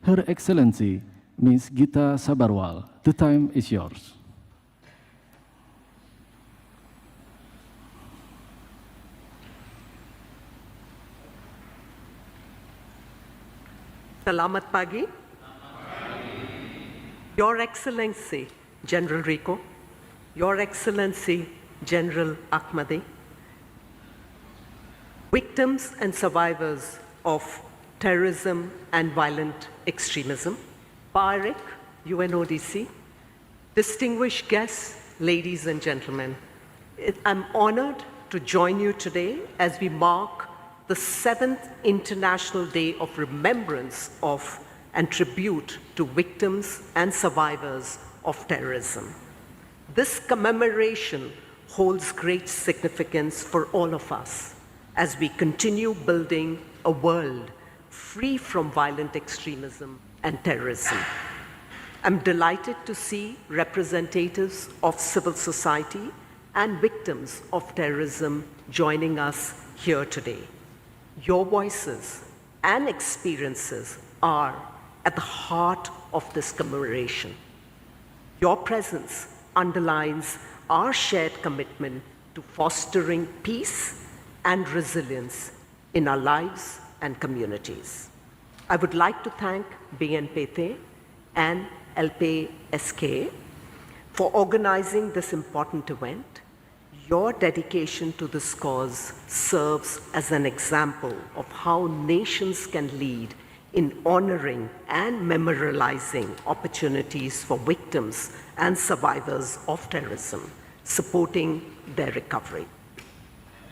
Her Excellency, Ms. Gita Sabarwal, the time is yours. Selamat pagi. Your Excellency, General Rico, Your Excellency, General Ahmadi, victims and survivors of terrorism and violent extremism, PARIC, UNODC, distinguished guests, ladies and gentlemen, I'm honored to join you today as we mark the 7th International Day of Remembrance of and Tribute to Victims and Survivors of Terrorism. This commemoration holds great significance for all of us as we continue building a world free from violent extremism and terrorism. I'm delighted to see representatives of civil society and victims of terrorism joining us here today. Your voices and experiences are at the heart of this commemoration. Your presence underlines our shared commitment to fostering peace and resilience in our lives and communities. I would like to thank BNPT and LPSK for organizing this important event. Your dedication to this cause serves as an example of how nations can lead in honoring and memorializing opportunities for victims and survivors of terrorism, supporting their recovery.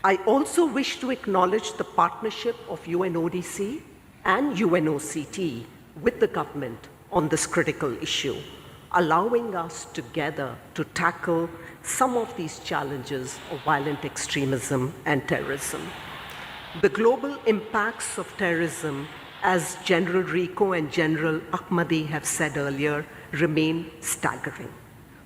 I also wish to acknowledge the partnership of UNODC and UNOCT with the government on this critical issue, allowing us together to tackle some of these challenges of violent extremism and terrorism. The global impacts of terrorism, as General Rico and General Ahmadi have said earlier, remain staggering.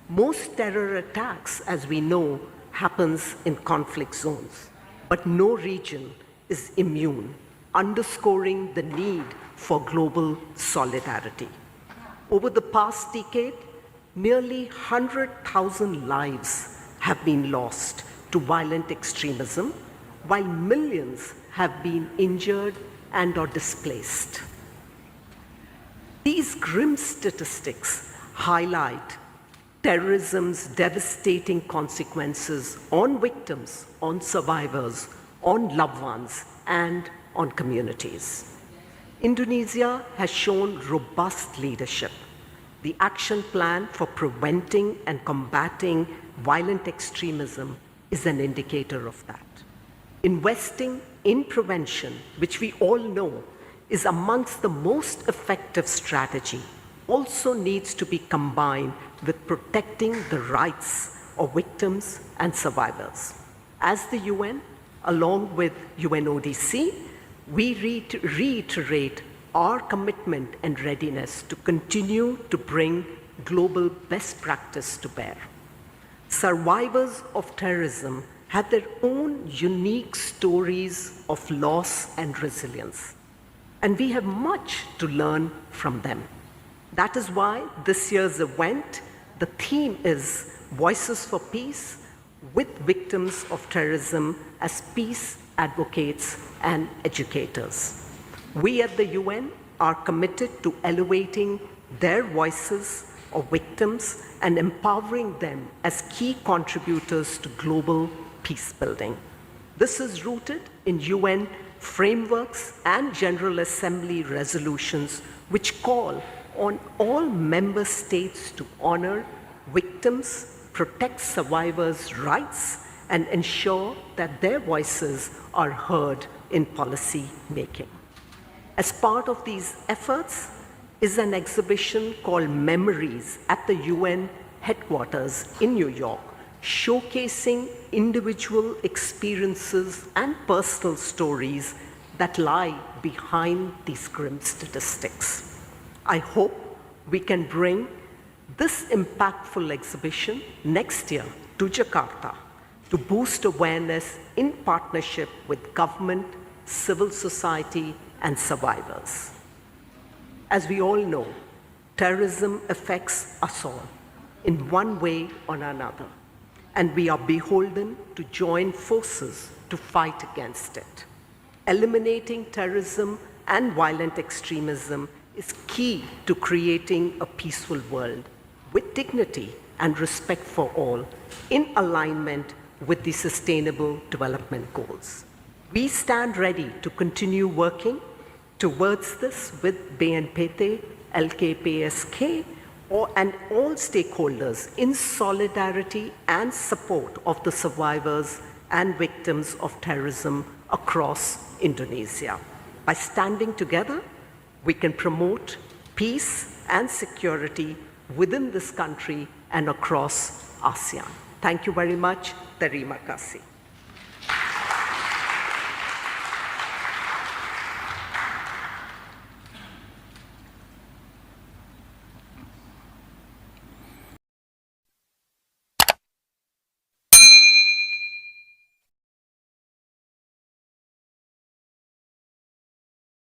Most terror attacks, as we know, happens in conflict zones, but no region is immune, underscoring the need for global solidarity. Over the past decade, nearly 100,000 lives have been lost to violent extremism, while millions have been injured and or displaced. These grim statistics highlight terrorism's devastating consequences on victims, on survivors, on loved ones, and on communities. Indonesia has shown robust leadership. The action plan for preventing and combating violent extremism is an indicator of that. Investing in prevention, which we all know is amongst the most effective strategy, also needs to be combined with protecting the rights of victims and survivors. As the UN, along with UNODC, we reiterate our commitment and readiness to continue to bring global best practice to bear. Survivors of terrorism have their own unique stories of loss and resilience, and we have much to learn from them. That is why this year's event, the theme is Voices for Peace with Victims of Terrorism as Peace Advocates and Educators. We at the UN are committed to elevating their voices of victims and empowering them as key contributors to global peace building. This is rooted in UN frameworks and General Assembly resolutions which call on all member states to honor victims, protect survivors' rights, and ensure that their voices are heard in policy making. As part of these efforts is an exhibition called Memories at the UN headquarters in New York, showcasing individual experiences and personal stories that lie behind these grim statistics. I hope we can bring this impactful exhibition next year to Jakarta to boost awareness in partnership with government, civil society, and survivors. As we all know, terrorism affects us all in one way or another, and we are beholden to join forces to fight against it. Eliminating terrorism and violent extremism is key to creating a peaceful world with dignity and respect for all, in alignment with the Sustainable Development Goals. We stand ready to continue working towards this with BNPT, LKPSK, and all stakeholders in solidarity and support of the survivors and victims of terrorism across Indonesia. By standing together, we can promote peace and security within this country and across ASEAN. Thank you very much. Terima kasih.